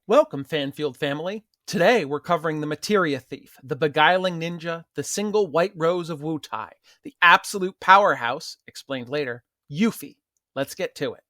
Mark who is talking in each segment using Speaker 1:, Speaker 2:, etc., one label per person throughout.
Speaker 1: Welcome, Fanfield family. Today we're covering the materia thief, the beguiling ninja, the single white rose of Wutai, the absolute powerhouse, explained later, Yuffie. Let's get to it.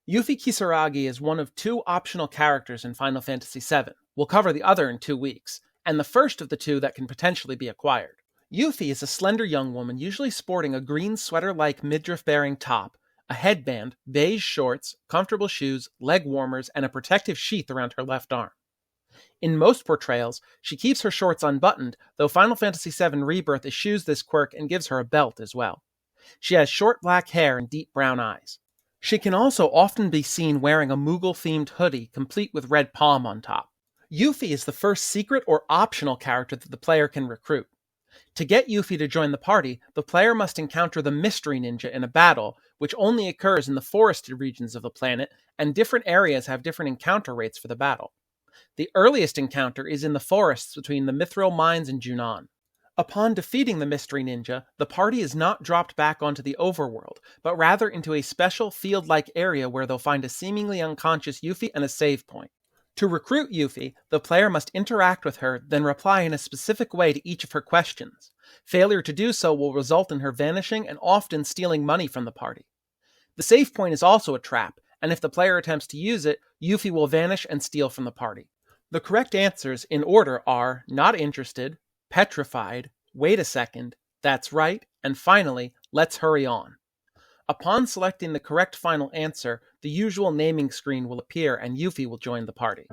Speaker 1: Yuffie Kisaragi is one of two optional characters in Final Fantasy VII. We'll cover the other in 2 weeks, and the first of the two that can potentially be acquired. Yuffie is a slender young woman usually sporting a green sweater-like midriff-bearing top, a headband, beige shorts, comfortable shoes, leg warmers, and a protective sheath around her left arm. In most portrayals, she keeps her shorts unbuttoned, though Final Fantasy VII Rebirth eschews this quirk and gives her a belt as well. She has short black hair and deep brown eyes. She can also often be seen wearing a Moogle-themed hoodie, complete with red palm on top. Yuffie is the first secret or optional character that the player can recruit. To get Yuffie to join the party, the player must encounter the Mystery Ninja in a battle, which only occurs in the forested regions of the planet, and different areas have different encounter rates for the battle. The earliest encounter is in the forests between the Mithril Mines and Junon. Upon defeating the Mystery Ninja, the party is not dropped back onto the overworld, but rather into a special field-like area where they'll find a seemingly unconscious Yuffie and a save point. To recruit Yuffie, the player must interact with her, then reply in a specific way to each of her questions. Failure to do so will result in her vanishing and often stealing money from the party. The save point is also a trap, and if the player attempts to use it, Yuffie will vanish and steal from the party. The correct answers in order are not interested, petrified, wait a second, that's right, and finally, let's hurry on. Upon selecting the correct final answer, the usual naming screen will appear and Yuffie will join the party.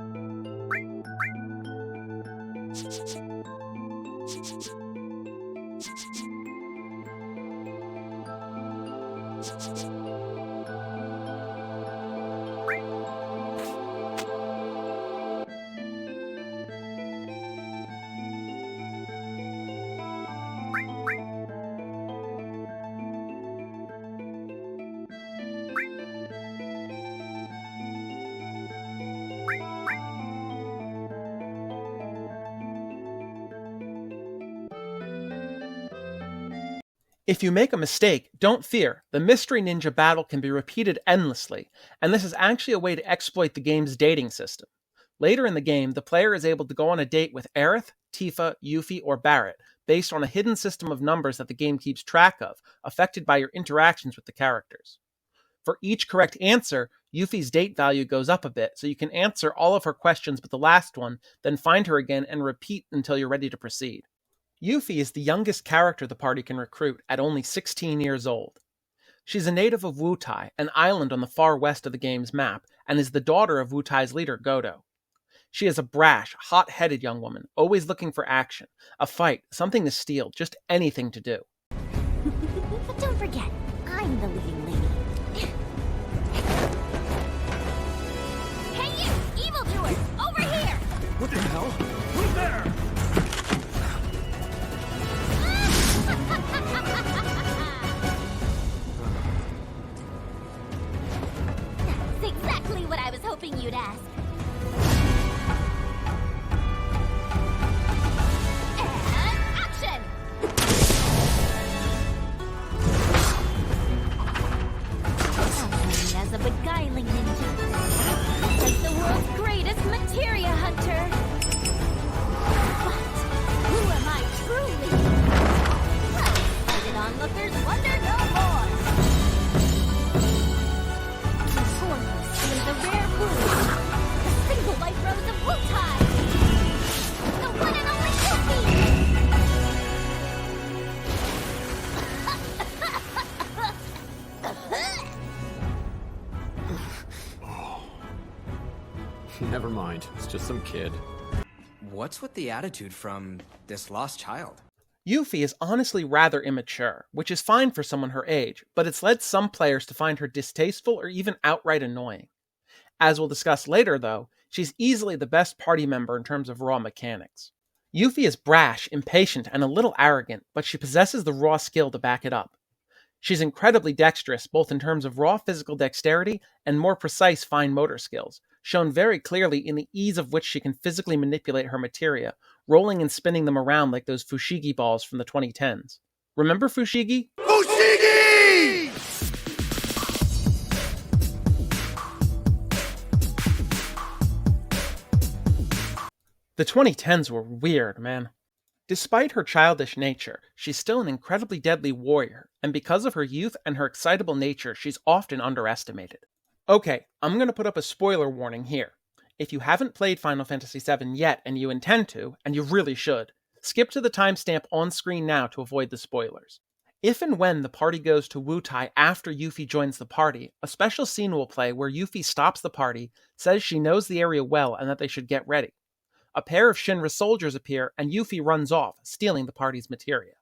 Speaker 1: If you make a mistake, don't fear. The Mystery Ninja battle can be repeated endlessly, and this is actually a way to exploit the game's dating system. Later in the game, the player is able to go on a date with Aerith, Tifa, Yuffie, or Barret, based on a hidden system of numbers that the game keeps track of, affected by your interactions with the characters. For each correct answer, Yuffie's date value goes up a bit, so you can answer all of her questions but the last one, then find her again and repeat until you're ready to proceed. Yuffie is the youngest character the party can recruit at only 16 years old. She's a native of Wutai, an island on the far west of the game's map, and is the daughter of Wutai's leader, Godo. She is a brash, hot-headed young woman, always looking for action, a fight, something to steal, just anything to do.
Speaker 2: But don't forget, I'm the leading lady. Hey you, evildoers, over here!
Speaker 3: What the hell? Who's there?
Speaker 2: That's exactly what I was hoping you'd ask. And action! Known as a beguiling ninja, like the world's greatest materia hunter. But who am I truly? Sighted onlookers wonder no more. Victorious is a rare boon. The single white rose of Wutai. The one and only
Speaker 3: Never mind, it's just some kid.
Speaker 4: What's with the attitude from this lost child?
Speaker 1: Yuffie is honestly rather immature, which is fine for someone her age, but it's led some players to find her distasteful or even outright annoying. As we'll discuss later, though, she's easily the best party member in terms of raw mechanics. Yuffie is brash, impatient, and a little arrogant, but she possesses the raw skill to back it up. She's incredibly dexterous, both in terms of raw physical dexterity and more precise fine motor skills, shown very clearly in the ease of which she can physically manipulate her materia, rolling and spinning them around like those Fushigi balls from the 2010s. Remember Fushigi?
Speaker 3: Fushigi!
Speaker 1: The 2010s were weird, man. Despite her childish nature, she's still an incredibly deadly warrior, and because of her youth and her excitable nature, she's often underestimated. Okay, I'm going to put up a spoiler warning here. If you haven't played Final Fantasy VII yet and you intend to, and you really should, skip to the timestamp on screen now to avoid the spoilers. If and when the party goes to Wutai after Yuffie joins the party, a special scene will play where Yuffie stops the party, says she knows the area well and that they should get ready. A pair of Shinra soldiers appear and Yuffie runs off, stealing the party's materia.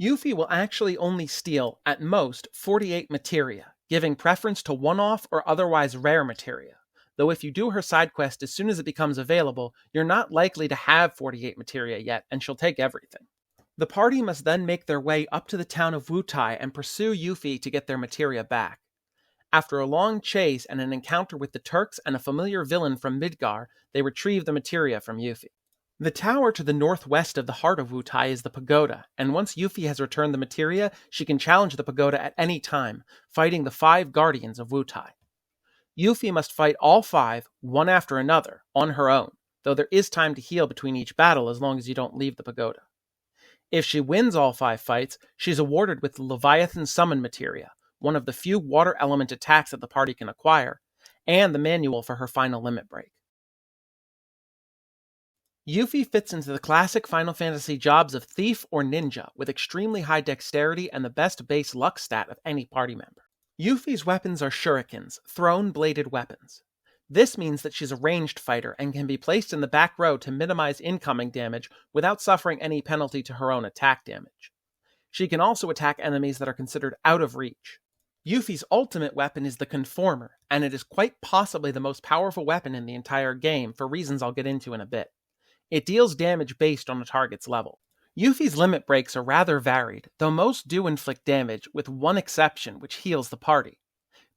Speaker 1: Yuffie will actually only steal, at most, 48 materia, giving preference to one-off or otherwise rare materia. Though if you do her side quest as soon as it becomes available, you're not likely to have 48 materia yet, and she'll take everything. The party must then make their way up to the town of Wutai and pursue Yuffie to get their materia back. After a long chase and an encounter with the Turks and a familiar villain from Midgar, they retrieve the materia from Yuffie. The tower to the northwest of the heart of Wutai is the pagoda, and once Yuffie has returned the materia, she can challenge the pagoda at any time, fighting the 5 guardians of Wutai. Yuffie must fight all 5, one after another, on her own, though there is time to heal between each battle as long as you don't leave the pagoda. If she wins all 5 fights, she's awarded with the Leviathan Summon materia, one of the few water element attacks that the party can acquire, and the manual for her final limit break. Yuffie fits into the classic Final Fantasy jobs of thief or ninja, with extremely high dexterity and the best base luck stat of any party member. Yuffie's weapons are shurikens, thrown-bladed weapons. This means that she's a ranged fighter and can be placed in the back row to minimize incoming damage without suffering any penalty to her own attack damage. She can also attack enemies that are considered out of reach. Yuffie's ultimate weapon is the Conformer, and it is quite possibly the most powerful weapon in the entire game for reasons I'll get into in a bit. It deals damage based on a target's level. Yuffie's limit breaks are rather varied, though most do inflict damage, with one exception, which heals the party.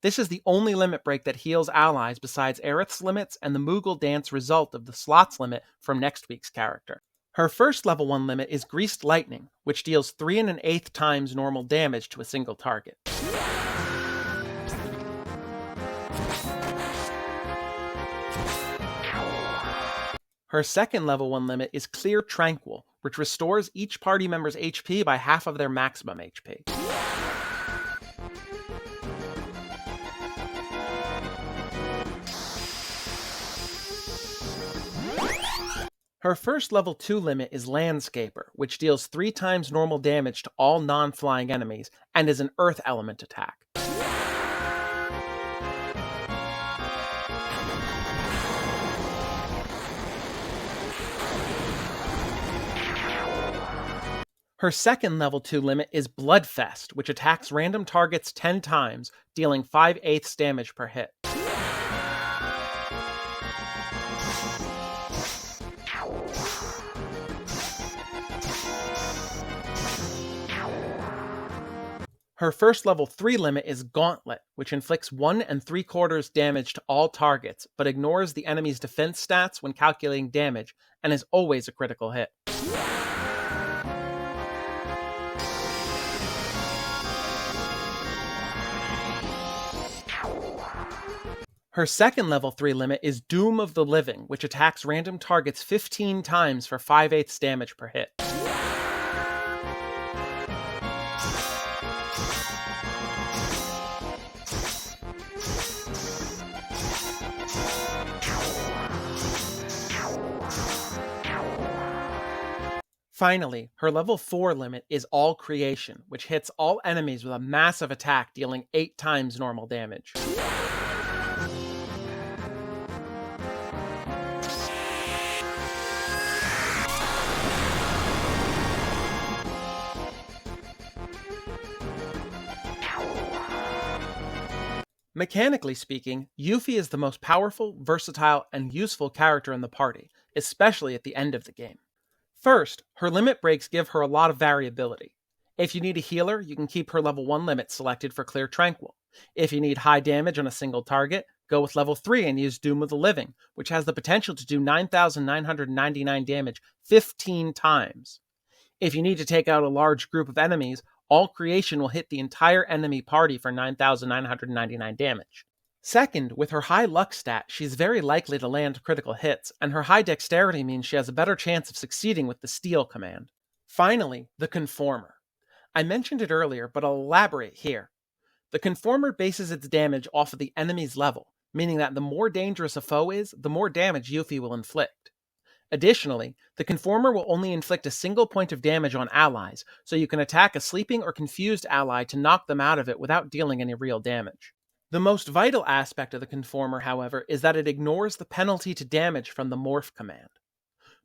Speaker 1: This is the only limit break that heals allies besides Aerith's limits and the Moogle Dance result of the slots limit from next week's character. Her first level 1 limit is Greased Lightning, which deals 3 1/8 times normal damage to a single target. Her second level 1 limit is Clear Tranquil, which restores each party member's HP by half of their maximum HP. Her first level 2 limit is Landscaper, which deals 3 times normal damage to all non-flying enemies, and is an earth element attack. Her second level 2 limit is Bloodfest, which attacks random targets 10 times, dealing 5/8 damage per hit. Her first level 3 limit is Gauntlet, which inflicts 1 3/4 damage to all targets, but ignores the enemy's defense stats when calculating damage, and is always a critical hit. Her second level 3 limit is Doom of the Living, which attacks random targets 15 times for 5/8 damage per hit. Finally, her level 4 limit is All Creation, which hits all enemies with a massive attack dealing 8 times normal damage. Mechanically speaking, Yuffie is the most powerful, versatile, and useful character in the party, especially at the end of the game. First, her limit breaks give her a lot of variability. If you need a healer, you can keep her level 1 limit selected for Clear Tranquil. If you need high damage on a single target, go with level 3 and use Doom of the Living, which has the potential to do 9,999 damage 15 times. If you need to take out a large group of enemies, All Creation will hit the entire enemy party for 9,999 damage. Second, with her high luck stat, she's very likely to land critical hits, and her high dexterity means she has a better chance of succeeding with the steal command. Finally, the Conformer. I mentioned it earlier, but I'll elaborate here. The Conformer bases its damage off of the enemy's level, meaning that the more dangerous a foe is, the more damage Yuffie will inflict. Additionally, the Conformer will only inflict a single point of damage on allies, so you can attack a sleeping or confused ally to knock them out of it without dealing any real damage. The most vital aspect of the Conformer, however, is that it ignores the penalty to damage from the Morph command.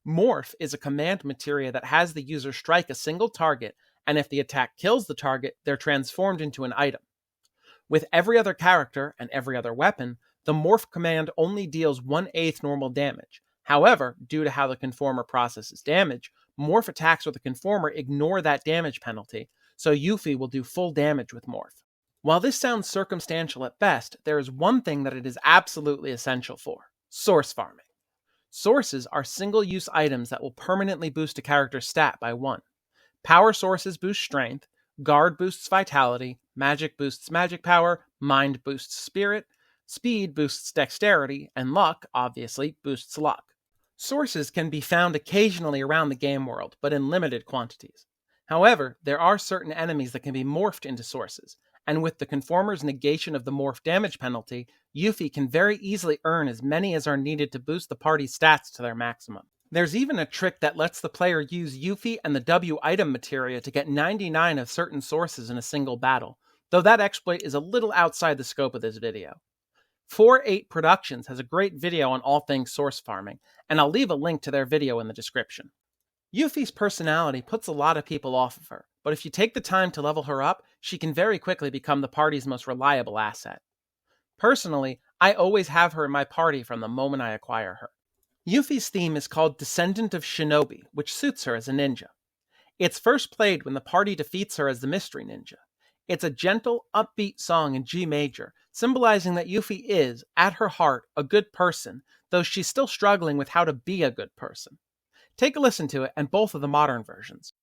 Speaker 1: Morph is a command materia that has the user strike a single target, and if the attack kills the target, they're transformed into an item. With every other character and every other weapon, the Morph command only deals 1/8 normal damage. However, due to how the Conformer processes damage, Morph attacks with the Conformer ignore that damage penalty, so Yuffie will do full damage with Morph. While this sounds circumstantial at best, there is one thing that it is absolutely essential for: source farming. Sources are single-use items that will permanently boost a character's stat by 1. Power sources boost strength, guard boosts vitality, magic boosts magic power, mind boosts spirit, speed boosts dexterity, and luck, obviously, boosts luck. Sources can be found occasionally around the game world, but in limited quantities. However, there are certain enemies that can be morphed into sources, and with the Conformer's negation of the morph damage penalty, Yuffie can very easily earn as many as are needed to boost the party's stats to their maximum. There's even a trick that lets the player use Yuffie and the W item materia to get 99 of certain sources in a single battle, though that exploit is a little outside the scope of this video. 4-8 Productions has a great video on all things source farming, and I'll leave a link to their video in the description. Yuffie's personality puts a lot of people off of her, but if you take the time to level her up, she can very quickly become the party's most reliable asset. Personally, I always have her in my party from the moment I acquire her. Yuffie's theme is called Descendant of Shinobi, which suits her as a ninja. It's first played when the party defeats her as the Mystery Ninja. It's a gentle, upbeat song in G major, symbolizing that Yuffie is, at her heart, a good person, though she's still struggling with how to be a good person. Take a listen to it, and both of the modern versions.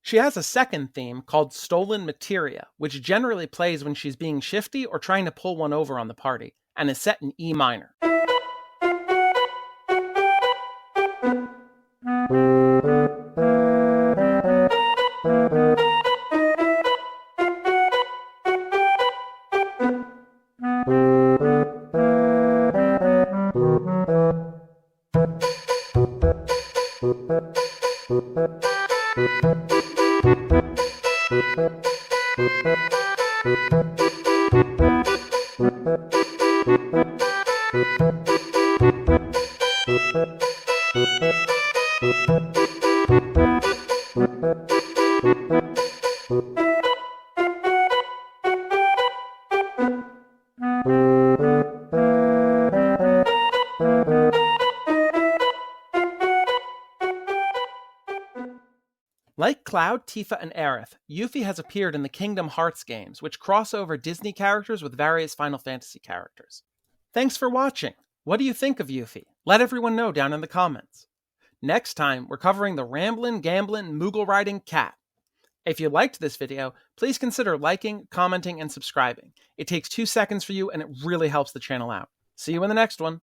Speaker 1: She has a second theme called Stolen Materia, which generally plays when she's being shifty or trying to pull one over on the party, and is set in E minor. Like Cloud, Tifa, and Aerith, Yuffie has appeared in the Kingdom Hearts games, which cross over Disney characters with various Final Fantasy characters. Thanks for watching! What do you think of Yuffie? Let everyone know down in the comments. Next time, we're covering the ramblin', gamblin', Moogle-riding cat. If you liked this video, please consider liking, commenting, and subscribing. It takes 2 seconds for you, and it really helps the channel out. See you in the next one!